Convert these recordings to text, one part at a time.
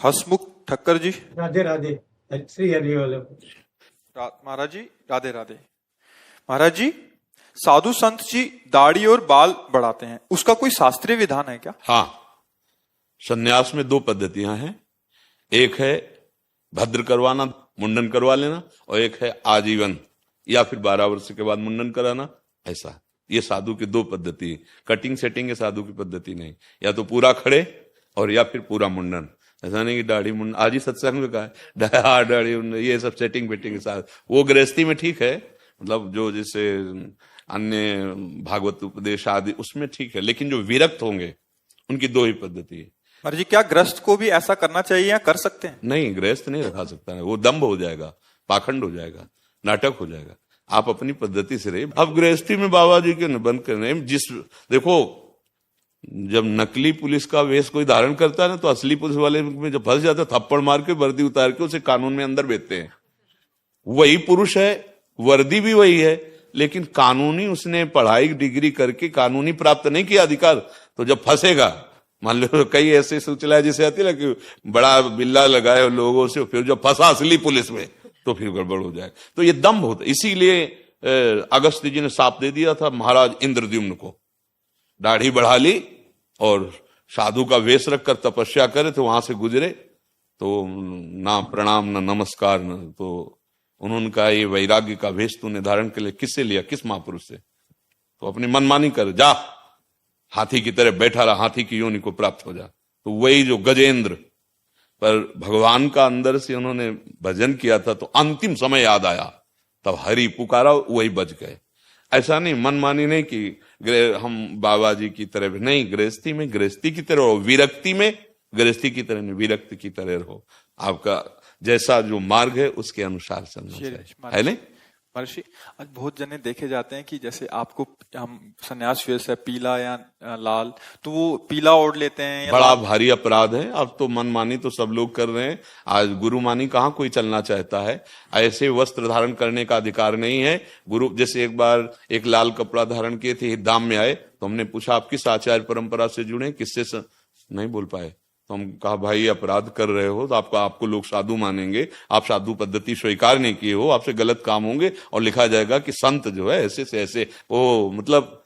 हसमुख ठक्कर जी। राधे राधे। श्री हरि वल्लभ। महाराज जी राधे राधे। महाराज जी, साधु संत जी दाढ़ी और बाल बढ़ाते हैं, उसका कोई शास्त्रीय विधान है क्या? हाँ, संन्यास में दो पद्धतियां हैं। एक है भद्र करवाना, मुंडन करवा लेना, और एक है आजीवन या फिर 12 वर्ष के बाद मुंडन कराना। ऐसा ये साधु की दो पद्धति। कटिंग सेटिंग है साधु की पद्धति नहीं, या तो पूरा खड़े और या फिर पूरा मुंडन। ऐसा नहीं कि दाढ़ी मुंडन, आज ही सत्संग में कहा है दाढ़ी मुंडन, ये सब सेटिंग बेटिंग के साथ। वो गृहस्थी में ठीक है, मतलब जो जैसे अन्य भागवत उपदेश आदि उसमें ठीक है, लेकिन जो विरक्त होंगे उनकी दो ही पद्धति है। महाराज जी, क्या गृहस्थ को भी ऐसा करना चाहिए या कर सकते हैं? नहीं, गृहस्थ नहीं रखा सकता है, वो दम्भ हो जाएगा, पाखंड हो जाएगा, नाटक हो जाएगा। आप अपनी पद्धति से रहिए। अब गृहस्थी में बाबा जी के बंद करने, जिस देखो जब नकली पुलिस का वेश कोई धारण करता है ना, तो असली पुलिस वाले में जब फंस जाता है, थप्पड़ मार के वर्दी उतार के उसे कानून में अंदर भेजते हैं। वही पुरुष है, वर्दी भी वही है, लेकिन कानूनी उसने पढ़ाई डिग्री करके कानूनी प्राप्त नहीं किया अधिकार। तो जब फंसेगा, मान लो कई ऐसे सूचना जैसे आती है ना कि बड़ा बिल्ला लगाए लोगों से, फिर जब फंसा असली पुलिस में तो फिर गड़बड़ हो जाए। तो ये दम्भ होता। इसीलिए अगस्त्य जी ने शाप दे दिया था महाराज इंद्रद्युम्न को, दाढ़ी बढ़ा ली और साधु का वेश रखकर तपस्या करे, तो वहां से गुजरे तो ना प्रणाम ना नमस्कार न, तो उन्होंने कहा ये वैराग्य का वेश तूने धारण के लिए किससे लिया, किस महापुरुष से? तो अपनी मनमानी कर, जा हाथी की तरह बैठा रहा, हाथी की योनि को प्राप्त हो जा। तो वही जो गजेंद्र, पर भगवान का अंदर से उन्होंने भजन किया था, तो अंतिम समय याद आया, तब हरि पुकारा, वही बच गए। ऐसा नहीं, मनमानी नहीं कि हम बाबा जी की तरह नहीं, गृहस्थी में गृहस्थी की तरह रहो, विरक्ति में गृहस्थी की तरह नहीं, विरक्ति की तरह रहो। आपका जैसा जो मार्ग है उसके अनुसार चलना चाहिए, है नहीं? महर्षि, आज बहुत जने देखे जाते हैं कि जैसे आपको हम सन्यास वेश है पीला या लाल, तो वो पीला ओढ़ लेते हैं। बड़ा भारी अपराध है। अब तो मनमानी तो सब लोग कर रहे हैं, आज गुरुमानी कहाँ कोई चलना चाहता है। ऐसे वस्त्र धारण करने का अधिकार नहीं है। गुरु जैसे एक बार एक लाल कपड़ा धारण किए थे, धाम में आए, तो हमने पूछा आप किस आचार्य परंपरा से जुड़े, किससे नहीं बोल पाए। तो हम कहा भाई अपराध कर रहे हो, तो आपको लोग साधु मानेंगे, आप साधु पद्धति स्वीकार नहीं किए हो, आपसे गलत काम होंगे और लिखा जाएगा कि संत जो है ऐसे से ऐसे। वो मतलब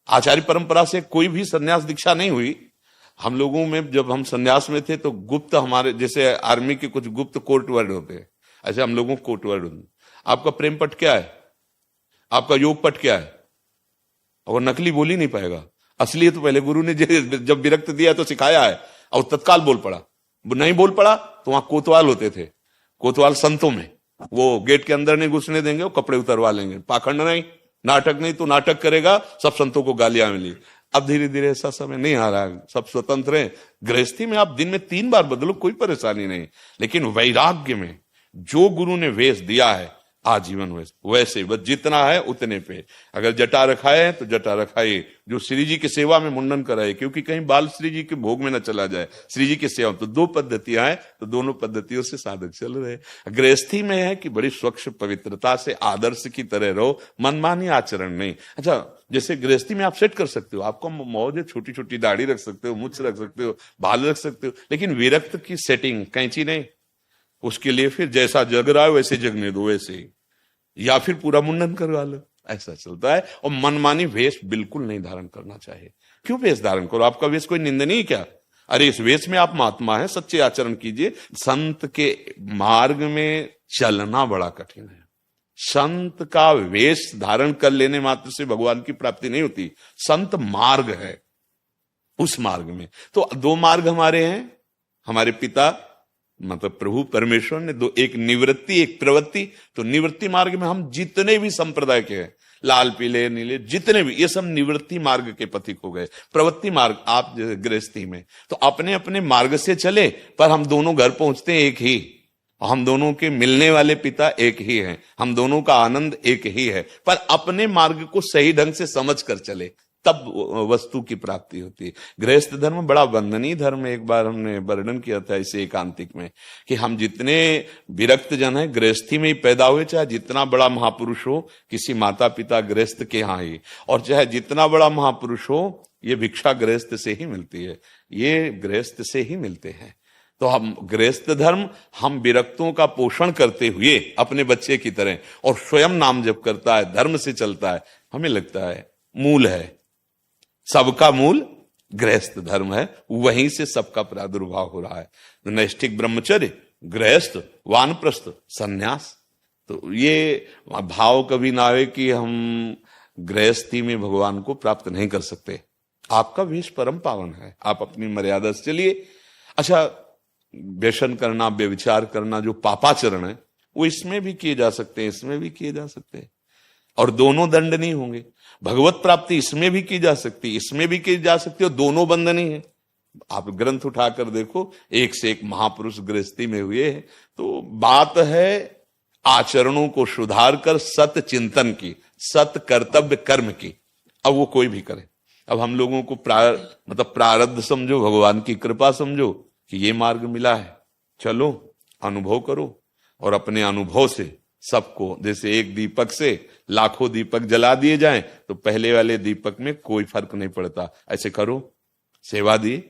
आचार्य परंपरा से कोई भी सन्यास दीक्षा नहीं हुई। हम लोगों में जब हम सन्यास में थे तो गुप्त, हमारे जैसे आर्मी के कुछ गुप्त कोर्ट वर्ड होते हैं, ऐसे हम लोगों को कोर्ट वर्ड होते। आपका प्रेम पट क्या है, आपका योग पट क्या है, और नकली बोल ही नहीं पाएगा। असली तो पहले गुरु ने जब विरक्त दिया तो सिखाया है, और तत्काल बोल पड़ा। नहीं बोल पड़ा तो वहां कोतवाल होते थे, कोतवाल संतों में, वो गेट के अंदर नहीं घुसने देंगे, वो कपड़े उतरवा लेंगे। पाखंड नहीं, नाटक नहीं, तो नाटक करेगा, सब संतों को गालियां मिली। अब धीरे धीरे ऐसा समय नहीं आ रहा, सब स्वतंत्र हैं। गृहस्थी में आप दिन में 3 बार बदलो, कोई परेशानी नहीं, लेकिन वैराग्य में जो गुरु ने वेश दिया है आजीवन वैसे, बस जितना है उतने पे। अगर जटा रखाए है तो जटा रखाए, जो श्री जी की सेवा में मुंडन कराए, क्योंकि कहीं बाल श्री जी के भोग में न चला जाए, श्री जी की सेवा। तो 2 पद्धतियां हैं, तो दोनों पद्धतियों से साधक चल रहे। गृहस्थी में है कि बड़ी स्वच्छ पवित्रता से आदर्श की तरह रहो, मनमानी आचरण नहीं। अच्छा, जैसे गृहस्थी में आप सेट कर सकते हो, आपको मौज है, छोटी छोटी दाढ़ी रख सकते हो, मुछ रख सकते हो, बाल रख सकते हो, लेकिन विरक्त की सेटिंग कैंची नहीं। उसके लिए फिर जैसा जग रहा है वैसे जगने दो, वैसे ही, या फिर पूरा मुंडन करवा लो, ऐसा चलता है। और मनमानी वेश बिल्कुल नहीं धारण करना चाहिए। क्यों वेश धारण करो, आपका वेश कोई निंदनीय क्या? अरे इस वेश में आप महात्मा है, सच्चे आचरण कीजिए। संत के मार्ग में चलना बड़ा कठिन है। संत का वेश धारण कर लेने मात्र से भगवान की प्राप्ति नहीं होती। संत मार्ग है, उस मार्ग में तो 2 मार्ग हमारे हैं। हमारे पिता मतलब प्रभु परमेश्वर ने 2, एक निवृत्ति एक प्रवृत्ति। तो निवृत्ति मार्ग में हम जितने भी संप्रदाय के हैं, लाल पीले नीले जितने भी, ये सब निवृत्ति मार्ग के पथिक हो गए। प्रवृत्ति मार्ग आप गृहस्थी में तो अपने अपने मार्ग से चले, पर हम दोनों घर पहुंचते हैं एक ही, हम दोनों के मिलने वाले पिता एक ही हैं, हम दोनों का आनंद एक ही है। पर अपने मार्ग को सही ढंग से समझ कर चले, तब वस्तु की प्राप्ति होती है। गृहस्थ धर्म बड़ा वंदनीय धर्म है। एक बार हमने वर्णन किया था इसे एकांतिक में कि हम जितने विरक्त जन हैं गृहस्थी में ही पैदा हुए, चाहे जितना बड़ा महापुरुष हो किसी माता पिता गृहस्थ के यहाँ ही, और चाहे जितना बड़ा महापुरुष हो, ये भिक्षा गृहस्थ से ही मिलती है, ये गृहस्थ से ही मिलते हैं। तो हम गृहस्थ धर्म, हम विरक्तों का पोषण करते हुए अपने बच्चे की तरह, और स्वयं नाम जप करता है, धर्म से चलता है, हमें लगता है मूल है, सबका मूल गृहस्थ धर्म है, वहीं से सबका प्रादुर्भाव हो रहा है। नैष्ठिक ब्रह्मचर्य, गृहस्थ, वानप्रस्थ, सन्यास। तो ये भाव कभी ना आए कि हम गृहस्थी में भगवान को प्राप्त नहीं कर सकते। आपका वेश परम पावन है, आप अपनी मर्यादा से चलिए। अच्छा, व्यसन करना, व्यभिचार करना जो पापाचरण है, वो इसमें भी किए जा सकते हैं, इसमें भी किए जा सकते हैं, और दोनों दंड नहीं होंगे। भगवत प्राप्ति इसमें भी की जा सकती, इसमें भी की जा सकती है, और दोनों बंद नहीं है। आप ग्रंथ उठाकर देखो, एक से एक महापुरुष गृहस्थी में हुए हैं। तो बात है आचरणों को सुधार कर सत चिंतन की, सत कर्तव्य कर्म की। अब वो कोई भी करे। अब हम लोगों को प्रारब्ध समझो, भगवान की कृपा समझो कि ये मार्ग मिला है, चलो अनुभव करो, और अपने अनुभव से सबको, जैसे एक दीपक से लाखों दीपक जला दिए जाएं तो पहले वाले दीपक में कोई फर्क नहीं पड़ता। ऐसे करो, सेवा दी,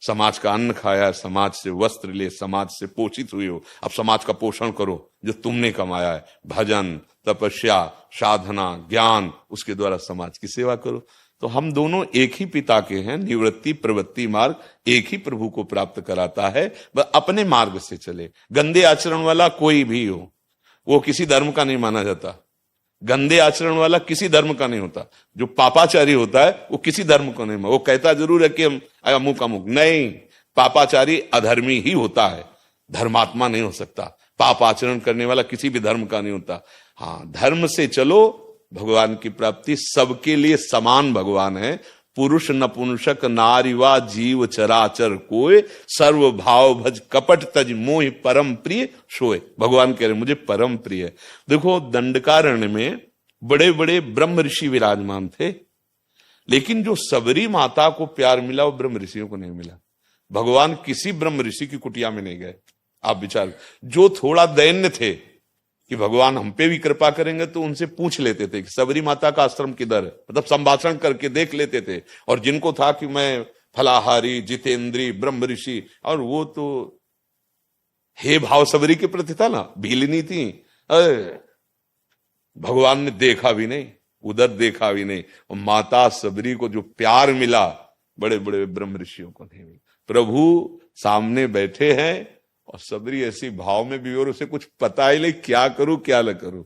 समाज का अन्न खाया, समाज से वस्त्र ले, समाज से पोषित हुए हो, अब समाज का पोषण करो जो तुमने कमाया है। भजन, तपस्या, साधना, ज्ञान, उसके द्वारा समाज की सेवा करो। तो हम दोनों एक ही पिता के हैं। निवृत्ति प्रवृत्ति मार्ग एक ही प्रभु को प्राप्त कराता है, बस अपने मार्ग से चले। गंदे आचरण वाला कोई भी हो, वो किसी धर्म का नहीं माना जाता। गंदे आचरण वाला किसी धर्म का नहीं होता। जो पापाचारी होता है वो किसी धर्म को नहीं, वो कहता जरूर है कि हम अमुक अमुक, नहीं, पापाचारी अधर्मी ही होता है, धर्मात्मा नहीं हो सकता। पाप आचरण करने वाला किसी भी धर्म का नहीं होता। हाँ, धर्म से चलो, भगवान की प्राप्ति सबके लिए समान भगवान है। पुरुष नपुंसक नारीवा जीव चराचर कोय, सर्व भाव भज कपट तज मोहि परम प्रिय सोए। भगवान कह रहे मुझे परम प्रिय है। देखो, दंडकारण्य में बड़े बड़े ब्रह्म ऋषि विराजमान थे, लेकिन जो सबरी माता को प्यार मिला वो ब्रह्म ऋषियों को नहीं मिला। भगवान किसी ब्रह्म ऋषि की कुटिया में नहीं गए। आप विचार, जो थोड़ा दैन्य थे कि भगवान हम पे भी कृपा करेंगे, तो उनसे पूछ लेते थे कि सबरी माता का आश्रम किधर है, मतलब संभाषण करके देख लेते थे। और जिनको था कि मैं फलाहारी, जितेंद्री, ब्रह्म ऋषि, और वो तो हे भाव सबरी के प्रति था ना, भीलनी थी। भगवान ने देखा भी नहीं, उधर देखा भी नहीं। और माता सबरी को जो प्यार मिला, बड़े बड़े ब्रह्म ऋषियों को नहीं मिला। प्रभु सामने बैठे हैं और सबरी ऐसी भाव में भी, और उसे कुछ पता ही नहीं क्या करूं क्या न करूं।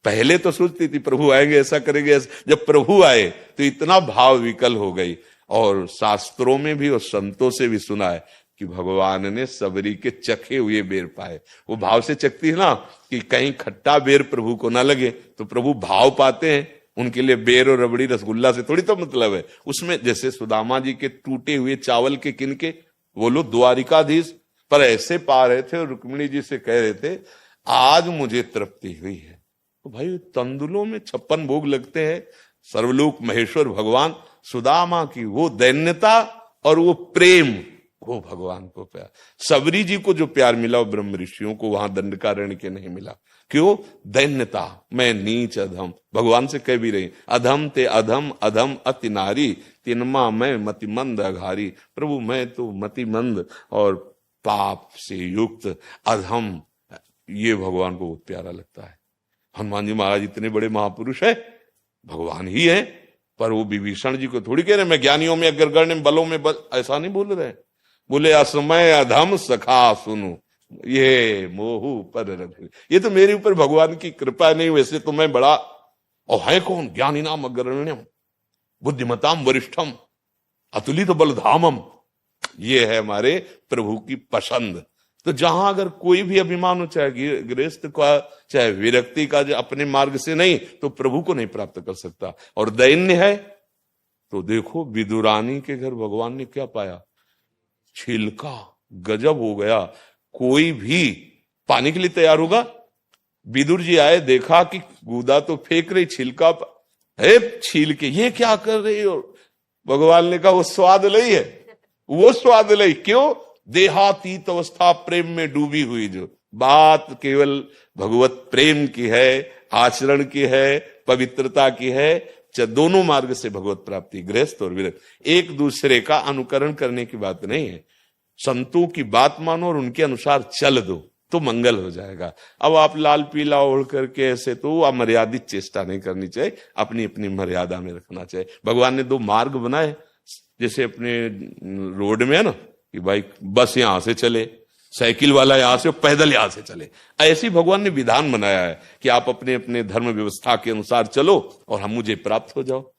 पहले तो सोचती थी प्रभु आएंगे, ऐसा करेंगे, जब प्रभु आए तो इतना भाव विकल हो गई। और शास्त्रों में भी और संतों से भी सुना है कि भगवान ने सबरी के चखे हुए बेर पाए। वो भाव से चखती है ना, कि कहीं खट्टा बेर प्रभु को ना लगे, तो प्रभु भाव पाते हैं। उनके लिए बेर और रबड़ी रसगुल्ला से थोड़ी तो मतलब है। उसमें जैसे सुदामा जी के टूटे हुए चावल के किनके, वो लोग द्वारिकाधीश पर ऐसे पा रहे थे, और रुक्मिणी जी से कह रहे थे आज मुझे तृप्ति हुई है। तो भाई, तंदुलों में 56 भोग लगते हैं। सर्वलोक महेश्वर भगवान, सुदामा की वो दैन्यता और वो प्रेम, वो भगवान को प्यार। सबरी जी को जो प्यार मिला वो ब्रह्म ऋषियों को वहां दंडकारण्य के नहीं मिला। क्यों? दैन्यता, मैं नीच अधम। भगवान से कह भी रही, अधम ते अधम, अधम अति नारी, तिनमा मैं मतिमंद अघारी। प्रभु, मैं तो मतिमंद और पाप से युक्त अधम, ये भगवान को बहुत प्यारा लगता है। हनुमान जी महाराज इतने बड़े महापुरुष है, भगवान ही है, पर वो विभीषण जी को थोड़ी कह रहे मैं ज्ञानियों में अग्रगण्य, बलों में बल, ऐसा नहीं बोल रहे। बोले असमय अधम सखा सुनु, ये मोहू पर रख। ये तो मेरे ऊपर भगवान की कृपा नहीं, वैसे तो मैं बड़ा, और है कौन? ज्ञानी नाम अग्रगण्यम, बुद्धिमताम वरिष्ठम, अतुलित बलधामम। ये है हमारे प्रभु की पसंद। तो जहां अगर कोई भी अभिमान हो, चाहे गृहस्थ का, चाहे विरक्ति का, जो अपने मार्ग से नहीं, तो प्रभु को नहीं प्राप्त कर सकता। और दैन्य है तो देखो, विदुरानी के घर भगवान ने क्या पाया? छिलका। गजब हो गया। कोई भी पानी के लिए तैयार होगा। विदुर जी आए, देखा कि गुदा तो फेंक रही, छिलका है, छील के ये क्या कर रही हो? भगवान ने कहा वो स्वाद लई है, वो स्वाद लई। क्यों? देहातीत अवस्था प्रेम में डूबी हुई। जो बात केवल भगवत प्रेम की है, आचरण की है, पवित्रता की है। दोनों मार्ग से भगवत प्राप्ति, गृहस्थ और विरक्त। एक दूसरे का अनुकरण करने की बात नहीं है। संतों की बात मानो और उनके अनुसार चल दो तो मंगल हो जाएगा। अब आप लाल पीला ओढ़ करके ऐसे तो अमर्यादित चेष्टा नहीं करनी चाहिए, अपनी अपनी मर्यादा में रखना चाहिए। भगवान ने 2 मार्ग बनाए, जैसे अपने रोड में है ना कि भाई बस यहां से चले, साइकिल वाला यहां से, पैदल यहां से चले। ऐसी भगवान ने विधान बनाया है कि आप अपने अपने धर्म व्यवस्था के अनुसार चलो और हम मुझे प्राप्त हो जाओ।